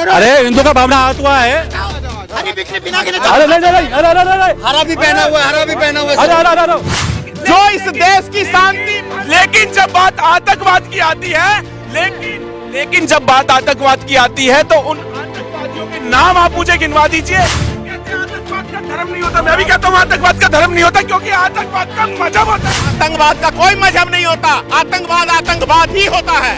अरे हिंदू का भावना हाथ हुआ है। अरे हरा भी पहना हुआ है, हरा भी पहना हुआ है। जो इस देश की शांति, लेकिन जब बात आतंकवाद की आती है, लेकिन जब बात आतंकवाद की आती है तो उन आतंकवादियों के नाम आप मुझे गिनवा दीजिए। आतंकवाद का धर्म नहीं होता, मैं भी कहता हूँ आतंकवाद का धर्म नहीं होता, क्योंकि आतंकवाद का मजहब होता है। आतंकवाद का कोई मजहब नहीं होता, आतंकवाद ही होता है।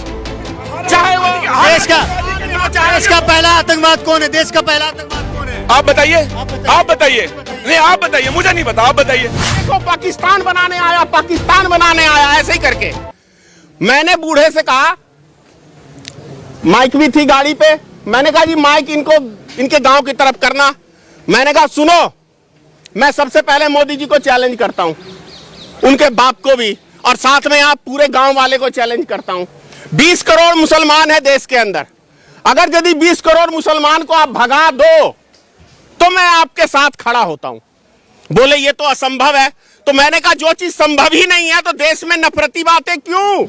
चाहे वो देश का पहला आतंकवाद कौन है? देश का पहला आतंकवाद कौन है? आप बताइए, आप बताइए। नहीं आप बताइए, मुझे नहीं पता, आप बताइए। देखो पाकिस्तान बनाने आया ऐसे ही करके। मैंने बूढ़े से कहा, माइक भी थी गाड़ी पे, मैंने कहा जी माइक इनके गांव की तरफ करना। मैंने कहा सुनो, मैं सबसे पहले मोदी जी को चैलेंज करता हूं, उनके बाप को भी, और साथ में आप पूरे गांव वाले को चैलेंज करता हूं। 20 करोड़ मुसलमान है देश के अंदर, अगर यदि 20 करोड़ मुसलमान को आप भगा दो तो मैं आपके साथ खड़ा होता हूं। बोले ये तो असंभव है। तो मैंने कहा जो चीज संभव ही नहीं है तो देश में नफरती बातें क्यों?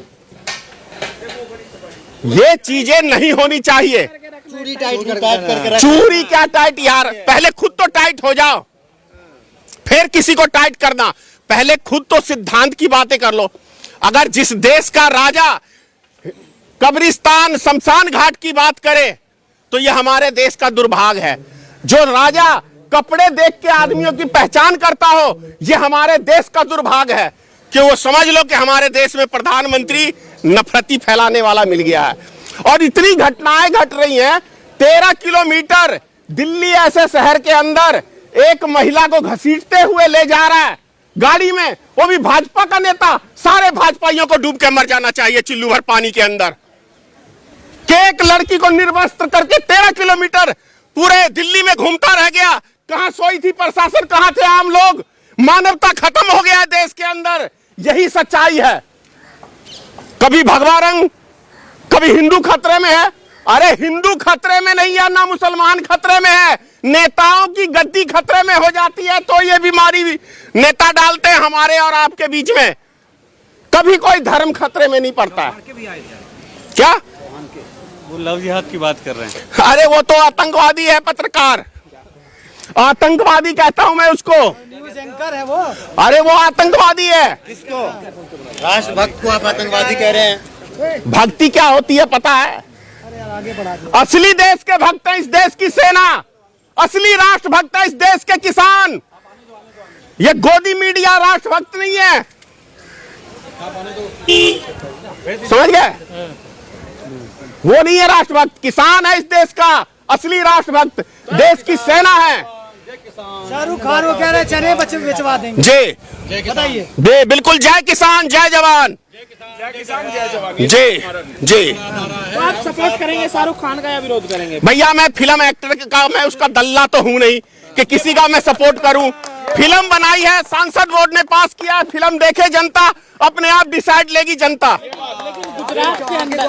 ये चीजें नहीं होनी चाहिए। चूड़ी टाइट करके चूड़ी क्या टाइट यार, पहले खुद तो टाइट हो जाओ, फिर किसी को टाइट करना। पहले खुद तो सिद्धांत की बातें कर लो। अगर जिस देश का राजा कब्रिस्तान शमशान घाट की बात करे तो यह हमारे देश का दुर्भाग्य है। जो राजा कपड़े देख के आदमियों की पहचान करता हो, यह हमारे देश का दुर्भाग्य है कि वो समझ लो कि हमारे देश में प्रधानमंत्री नफरती फैलाने वाला मिल गया है। और इतनी घटनाएं घट रही हैं। 13 किलोमीटर दिल्ली ऐसे शहर के अंदर एक महिला को घसीटते हुए ले जा रहा है गाड़ी में, वो भी भाजपा का नेता। सारे भाजपाइयों को डूब के मर जाना चाहिए चिल्लू भर पानी के अंदर। कि एक लड़की को निर्वस्त्र करके 13 किलोमीटर पूरे दिल्ली में घूमता रह गया। कहां सोई थी प्रशासन, कहां थे आम लोग? मानवता खत्म हो गया है देश के अंदर। यही सच्चाई है। कभी भगवा रंग, कभी हिंदू खतरे में है। अरे हिंदू खतरे में नहीं है, ना मुसलमान खतरे में है, नेताओं की गद्दी खतरे में हो जाती है तो ये बीमारी नेता डालते हैं हमारे और आपके बीच में। कभी कोई धर्म खतरे में नहीं पड़ता है। क्या वो लव जिहाद की बात कर रहे हैं? अरे वो तो आतंकवादी है, पत्रकार आतंकवादी कहता हूं मैं उसको। न्यूज़ एंकर है वो। अरे वो आतंकवादी है। किसको? राष्ट्रभक्त को आप आतंकवादी कह रहे हैं? भक्ति क्या होती है पता है? असली देश के भक्त है इस देश की सेना, असली राष्ट्रभक्त है इस देश के किसान। ये गोदी मीडिया राष्ट्रभक्त नहीं है, समझ गए? वो नहीं है राष्ट्रभक्त, किसान है इस देश का असली राष्ट्रभक्त, देश की सेना है। शाहरुख खान वो कह रहे चने बेचवा देंगे। जी बताइए। बिल्कुल, जय किसान जय जवान। जी जी। तो आप सपोर्ट करेंगे शाहरुख खान का या विरोध करेंगे? भैया मैं फिल्म एक्टर का, मैं उसका दल्ला तो हूं नहीं कि किसी का मैं सपोर्ट करूं। फिल्म बनाई है, सांसद बोर्ड ने पास किया, फिल्म देखे जनता, अपने आप डिसाइड लेगी जनता। लेकिन गुजरात के अंदर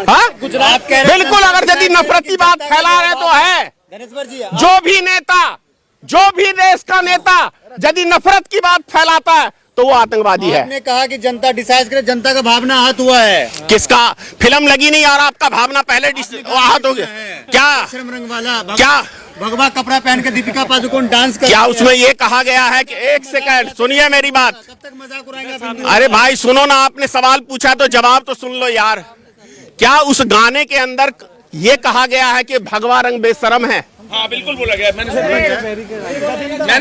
हाँ बिल्कुल, अगर यदि नफरती बात फैला रहे तो है। जो भी देश का नेता यदि नफरत की बात फैलाता है तो वो आतंकवादी है। आपने कहा कि जनता डिसाइड करे, जनता का भावना आहत हुआ है। किसका? फिल्म लगी नहीं और आपका भावना पहले आहत हो गया क्या? श्रम रंग वाला क्या भगवा कपड़ा पहन के दीपिका पादुकोण डांस कर, क्या उसमें ये कहा गया है कि एक सेकंड सुनिए मेरी बात। कब तक मजाक उड़ाएंगे? अरे भाई सुनो ना, आपने सवाल पूछा तो जवाब तो सुन लो यार। क्या उस गाने के अंदर ये कहा गया है कि भगवा रंग बेशरम है? हाँ बिल्कुल बोला गया, मैंने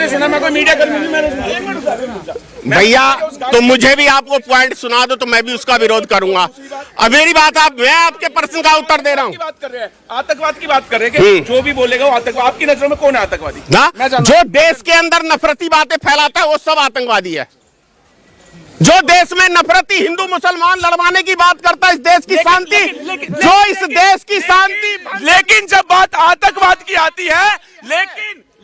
सुना, मैं कोई मीडिया कर्मी नहीं, मैंने सुना। भैया तो मुझे भी आपको पॉइंट सुना दो तो मैं भी उसका विरोध करूंगा। अब मेरी बात मैं आपके प्रश्न का उत्तर दे रहा हूँ। बात कर रहे हैं, आतंकवाद की बात कर रहे हैं कि जो भी बोलेगा वो आतंकवाद। आपकी नजरों में कौन है आतंकवादी? जो देश के अंदर नफरती बातें फैलाता है वो सब आतंकवादी है। जो देश में नफरती हिंदू मुसलमान लड़वाने की बात करता है इस देश की शांति, जो इस देश की शांति। लेकिन जब बात आतंकवाद की आती है,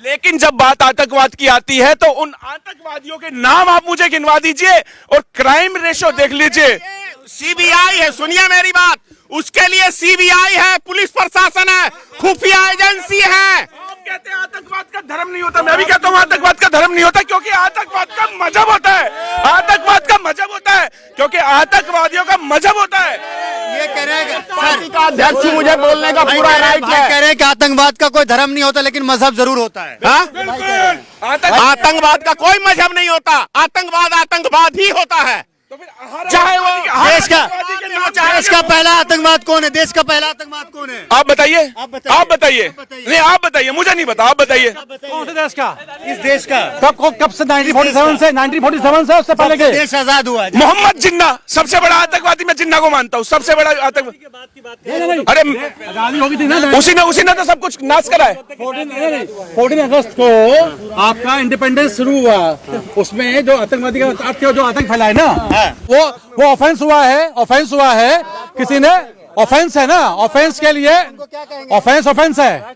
लेकिन जब बात आतंकवाद की आती है तो उन आतंकवादियों के नाम आप मुझे गिनवा दीजिए और क्राइम रेशो देख लीजिए। सीबीआई है, सुनिए मेरी बात, उसके लिए सीबीआई है, पुलिस प्रशासन है, खुफिया एजेंसी है। आप कहते हैं आतंकवाद का धर्म नहीं होता, मैं भी कहता हूँ आतंकवाद का धर्म नहीं होता, क्योंकि आतंकवाद का मजहब होता है। आतंकवाद का मजहब होता है क्योंकि आतंकवादियों का मजहब होता है। ये कह रहे पार्टी का अध्यक्ष मुझे बोलने का पूरा राइट भाई कह है। रहे हैं कि आतंकवाद का कोई धर्म नहीं होता लेकिन मजहब जरूर होता है। हाँ? आतंकवाद का कोई मजहब नहीं होता, आतंकवाद ही होता है। चाहे वो देश का पहला आतंकवाद कौन है? देश का पहला आतंकवाद कौन है? आप बताइए, आप बताइए, आप बताइए। नहीं आप बताइए, मुझे नहीं पता, आप बताइए। कौन से देश का? इस देश का कब से 1947 से 1947 से उससे पहले के? देश आजाद हुआ है। मोहम्मद जिन्ना सबसे बड़ा आतंकवादी, मैं जिन्ना को मानता हूँ सबसे बड़ा आतंकवादी। अरे आजादी होगी थी ना उसी ने तो सब कुछ नाश करा है। 14 अगस्त को आपका इंडिपेंडेंस शुरू हुआ, उसमें जो आतंकवादी का जो आतंक फैलाए ना, वो ऑफेंस हुआ है किसी ने, ऑफेंस है ना, ऑफेंस के लिए ऑफेंस है,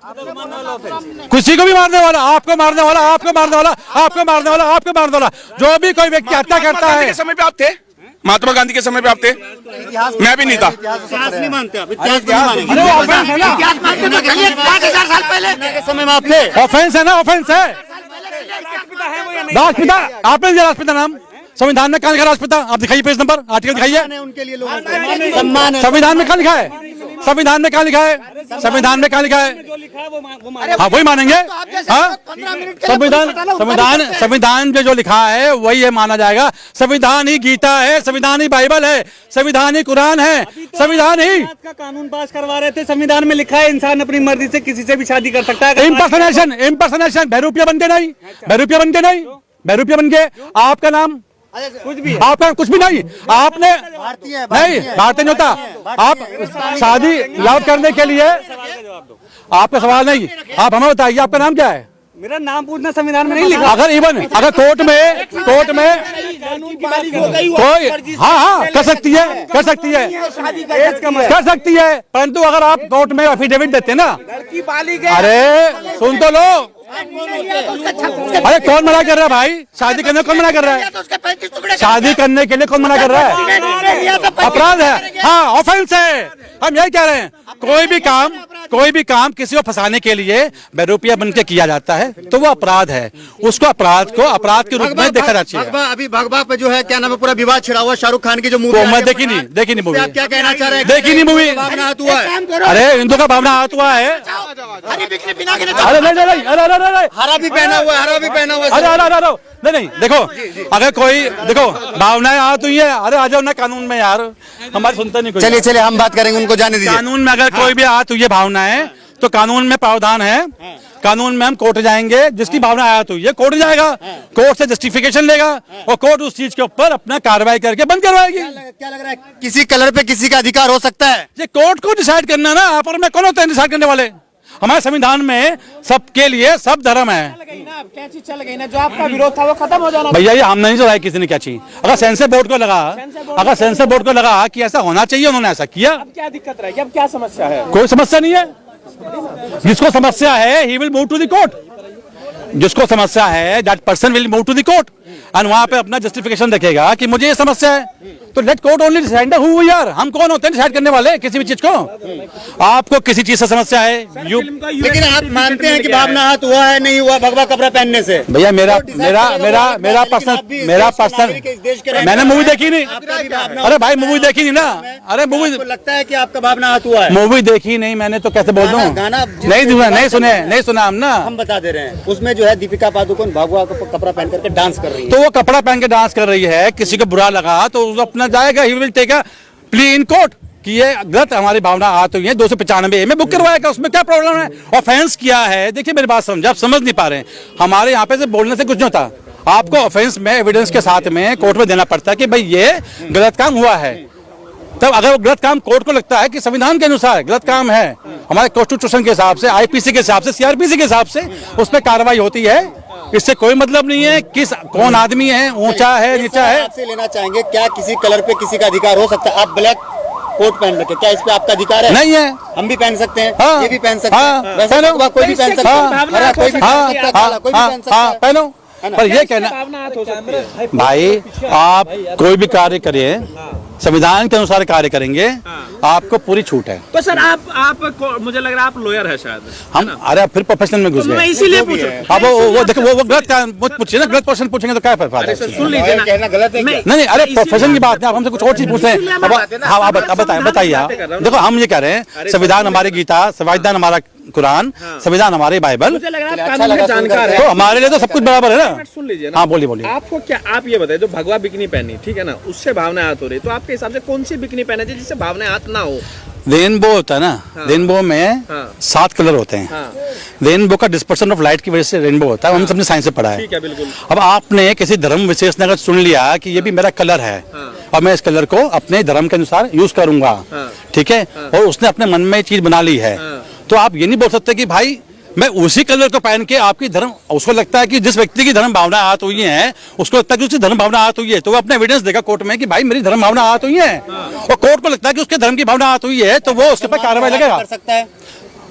किसी को भी मारने वाला, आपको मारने वाला, आपको मारने वाला, आपको मारने वाला, आपको मारने वाला, जो भी कोई व्यक्ति हत्या करता है। के समय पे आप थे? महात्मा गांधी के समय पे आप थे? मैं भी नहीं था। इतिहास नहीं मानते आप? इतिहास नहीं अरे मानेंगे? वो ऑफेंस है ना, 5000 साल पहले के समय में आप थे। ऑफेंस है ना, ऑफेंस है। राष्ट्रपिता, आपने दिया राष्ट्रपिता नाम, संविधान में कहाँ लिखा राष्ट्रपिता? आप दिखाइए पेज नंबर, आर्टिकल दिखाइए। उनके लिए लोगों को सम्मान है। संविधान में कहाँ लिखा है? संविधान में कहाँ लिखा है? संविधान में कहाँ लिखा है? हाँ वही मानेंगे। हाँ संविधान जो लिखा है वही है माना जाएगा। संविधान ही गीता है, संविधान ही बाइबल है, संविधान ही कुरान है, संविधान ही का कानून पास करवा रहे थे। संविधान में लिखा है इंसान अपनी मर्जी से किसी से भी शादी कर सकता है। इम्पर्सनेशन बहरूपिया बन के नहीं, बहरूपिया बन के आपका नाम कुछ भी आपका कुछ भी नहीं, आपने भारतीय नहीं, भारतीय नहीं होता। आप शादी लव करने के लिए, आपका सवाल नहीं, आप हमें बताइए आपका नाम क्या है? मेरा नाम पूछना संविधान में नहीं लिखा। अगर कोर्ट में कानून की बालिग हो गई कोई हाँ कर सकती है, परंतु अगर आप कोर्ट में एफिडेविट देते ना, लड़की बालिग है। अरे सुन तो लो, अरे कौन मना कर रहा है भाई? शादी करने को कौन मना कर रहा है? शादी करने के लिए कौन मना कर रहा है? अपराध है, हाँ ऑफेंस है। हम यही कह रहे हैं, कोई भी काम किसी को फंसाने के लिए बहरूपिया बन के किया जाता है तो वो अपराध है, उसको अपराध के रूप में देखा जाता है। अभी भगवा पे जो है क्या नाम है पूरा विवाद छिड़ा हुआ, शाहरुख खान की जो मूवी मैं देखी नहीं मूवी। आप क्या कहना चाह रहे हैं? देखी नहीं मूवी। भावना हाथ हुआ है। अरे हिंदू का भावना हाथ हुआ है। अरे नहीं, अरे हरा भी पहना हुआ है, हरा भी पहना हुआ है। अरे नहीं, देखो अगर कोई देखो भावनाएं हाथ हुई है, अरे आ जाओ ना कानून में यार, हमारी सुनता नहीं कोई। चलिए हम बात करेंगे, उनको जाने दीजिए। कानून में अगर कोई भी हाथ हुई है भावनाएं, तो कानून में प्रावधान है, कानून में हम कोर्ट जाएंगे, जिसकी भावना आयत हुई है कोर्ट जाएगा, कोर्ट से जस्टिफिकेशन लेगा और कोर्ट उस चीज के ऊपर अपना कार्रवाई करके बंद करवाएगी। क्या लग रहा है किसी कलर पे किसी का अधिकार हो सकता है? ये कोर्ट को डिसाइड करना ना, आप और मैं कौन होते हैं डिसाइड करने वाले? हमारे संविधान में सबके लिए सब धर्म है। क्या चीज चल गई ना, जो आपका विरोध था वो खत्म हो जाना। भैया ये हम नहीं चलाया किसी ने क्या चीज। अगर सेंसर बोर्ड को लगा कि ऐसा होना चाहिए, उन्होंने ऐसा किया। अब क्या दिक्कत रहेगी? अब क्या समस्या है? कोई समस्या नहीं है। जिसको समस्या है he will move to the court. जिसको समस्या है that person will move to the court and वहां पे अपना जस्टिफिकेशन देखेगा कि मुझे ये समस्या है, तो let court only decide who we are. हम कौन होते हैं डिसाइड करने वाले किसी भी चीज को? आपको किसी चीज से समस्या है, लेकिन आप मानते हैं कि भावना हाथ हुआ है, नहीं हुआ भगवा कपड़ा पहनने से? भैया मेरा पर्सनल मैंने मूवी देखी नहीं। अरे भाई मूवी देखी नहीं ना। अरे मूवी लगता है कि आपका भावना हाथ हुआ है? मूवी देखी नहीं मैंने, तो कैसे बोल दूं? गाना नहीं सुना हम ना। हम बता दे रहे हैं, उसमें जो है दीपिका पादुकोण भगवा कपड़ा पहन करके डांस कर रही है। तो वो कपड़ा पहन के डांस कर रही है, किसी को बुरा लगा तो वो अपना जाएगा, he will take a plea in court कि ये गलत हमारी भावना हाथ हुई है, 295 में बुक करवाएगा, उसमें क्या प्रॉब्लम है? ऑफेंस किया है। देखिए मेरी बात समझ, आप समझ नहीं पा रहे हैं। हमारे यहाँ पे से बोलने से कुछ नहीं होता, आपको ऑफेंस में एविडेंस के साथ में कोर्ट में देना पड़ता है कि भाई ये गलत काम हुआ है। तब अगर वो गलत काम कोर्ट को लगता है कि संविधान के अनुसार गलत काम है, हमारे कॉन्स्टिट्यूशन के हिसाब से, आईपीसी के हिसाब से, सीआरपीसी के हिसाब से उस पर कार्रवाई होती है। इससे कोई मतलब नहीं है कौन आदमी है, ऊंचा है नीचा है। आपसे लेना चाहेंगे, क्या किसी कलर पे किसी का अधिकार हो सकता है? आप ब्लैक कोट पहन रखे, क्या इस पे आपका अधिकार है? नहीं है। हम भी पहन सकते हैं, हाँ, ये भी पहन सकते हाँ, हैं, वैसे पहनो। भगवा कोई भी पहन सकता है, हरा कोई भी पहन सकता है, काला कोई भी पहन सकता है। पहनो। पर ये कहना भावना हाथ हो सकती है। भाई, आप कोई भी कार्य करिए, संविधान के अनुसार कार्य करेंगे, आपको पूरी छूट है। तो सर आप मुझे लग रहा है आप लॉयर है शायद। हम अरे फिर प्रोफेशनल में घुस मैं गए। इसीलिए पूछ रहा हूं। अब वो देखो वो गलत मत पूछिए ना, गलत क्वेश्चन पूछेंगे तो क्या फायदा है? सर सुन लीजिए ना, कहना गलत है क्या? नहीं अरे प्रोफेशन की बात है, आप हमसे कुछ और चीज पूछ रहे हैं। अब हाँ आप बताइए आप। देखो हम ये कह रहे हैं, संविधान हमारी गीता, संविधान हमारा कुरान, संविधान हमारे बाइबल, मुझे लग रहा है आप कानून के जानकार है। तो हमारे लिए तो सब कुछ बराबर है ना। सुन लीजिए ना, हाँ बोलिए। आपको क्या, आप ये बताइए, जो भगवा बिकनी पहनी, ठीक है ना, उससे भावनाएं आहत हो रही, तो आपके हिसाब से कौन सी बिकनी पहने चाहिए जिससे भावनाएं आहत ना हो? रेनबो होता है ना, रेनबो में 7 कलर होते हैं। रेनबो का डिस्पर्शन ऑफ लाइट की वजह से रेनबो होता है, हम सबने साइंस से पढ़ा है। ठीक है, बिल्कुल। अब आपने किसी धर्म विशेष ने अगर सुन लिया कि ये भी मेरा कलर है और मैं इस कलर को अपने धर्म के अनुसार यूज करूंगा, ठीक है, और उसने अपने मन में चीज बना ली है, तो आप ये नहीं बोल सकते कि भाई मैं उसी कलर को पहन के आपकी धर्म, उसको लगता है कि जिस व्यक्ति की धर्म भावना आहत हुई है, उसको लगता है कि उसकी धर्म भावना आहत हुई है, तो वो अपने एविडेंस देगा कोर्ट में कि भाई मेरी धर्म भावना आहत हुई है, और कोर्ट को लगता है कि उसके धर्म की भावना आहत हुई है, तो वो उसके ऊपर कार्रवाई लगेगा। कर सकता है।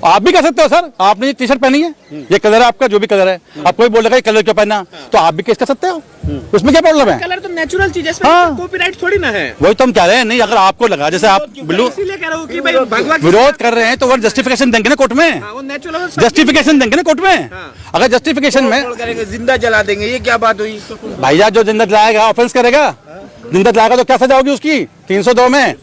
आप भी कर सकते हो सर, आपने ये टी शर्ट पहनी है, ये कलर है आपका, जो भी कलर है, आप कोई बोलेगा ये कलर क्यों पहना, तो आप भी केस कर सकते हो, उसमें क्या प्रॉब्लम है? कलर तो नेचुरल चीज है, इसमें हाँ। कॉपीराइट थोड़ी ना है। वही तो हम कह रहे हैं। नहीं अगर आपको लगा जैसे आप ब्लू इसीलिए कह रहा हूँ कि भाई भगवा विरोध कर रहे हैं तो वो जस्टिफिकेशन देंगे ना कोर्ट में, वो नेचुरल जस्टिफिकेशन देंगे ना कोर्ट में। अगर जस्टिफिकेशन में करेंगे, जिंदा जला देंगे, ये क्या बात हुई? भैया जो जिंदा जलाएगा ऑफेंस करेगा, जिंदा जलाएगा तो क्या सजा होगी उसकी? 302 में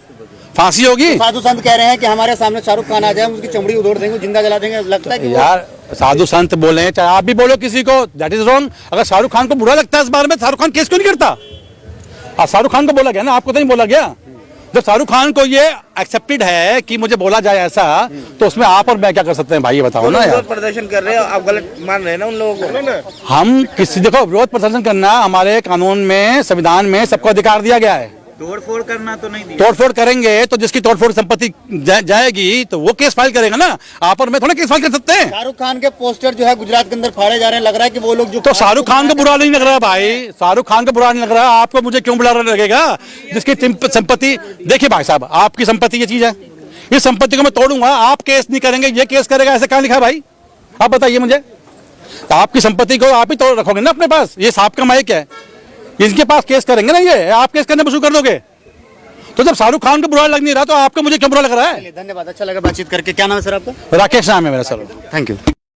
फांसी होगी। साधु संत कह रहे हैं कि हमारे सामने शाहरुख खान आ जाए, हम उसकी चमड़ी उधोड़ देंगे, जिंदा जला देंगे। लगता है कि यार साधु संत बोले, चाहे आप भी बोलो किसी को, दैट इज रॉन्ग। अगर शाहरुख खान को बुरा लगता है इस बारे में, शाहरुख खान केस क्यों नहीं करता? शाहरुख खान को बोला गया ना, आपको तो नहीं बोला गया। जब शाहरुख खान को ये एक्सेप्टेड है कि मुझे बोला जाए ऐसा, तो उसमें आप और मैं क्या कर सकते हैं भाई, ये बताओ ना यार। प्रदर्शन कर रहे हो आप, गलत मान रहे हैं ना उन लोगों को। हम किसी, देखो विरोध प्रदर्शन करना हमारे कानून में, संविधान में सबको अधिकार दिया गया है। तोड़फोड़ करना तो नहीं दिया। तोड़फोड़ करेंगे तो जिसकी तोड़फोड़ संपत्ति जाएगी तो वो केस फाइल करेगा ना, आप और मैं थोड़ा केस फाइल कर सकते हैं। शाहरुख खान के पोस्टर जो है गुजरात के अंदर फाड़े जा रहे हैं, लग रहा है कि वो लोग जो तो शाहरुख खान को बुरा नहीं लग रहा भाई, शाहरुख खान को बुरा नहीं लग रहा, आपको मुझे क्यों बुरा लगेगा? जिसकी संपत्ति, देखिए भाई साहब, आपकी संपत्ति ये चीज है, इस संपत्ति को मैं तोड़ूंगा, आप केस नहीं करेंगे, ये केस करेगा, ऐसे कहाँ लिखा है भाई? आप बताइए मुझे। तो आपकी संपत्ति को आप ही तोड़ रखोगे ना अपने पास, ये सांप का माइक है, इनके पास केस करेंगे ना, ये आप केस करने शुरू कर दोगे। तो जब शाहरुख खान को बुरा लग नहीं रहा तो आपको मुझे क्यों बुरा लग रहा है? धन्यवाद, अच्छा लगा बातचीत करके। क्या नाम है सर आपका? राकेश नाम है मेरा सर। Thank you.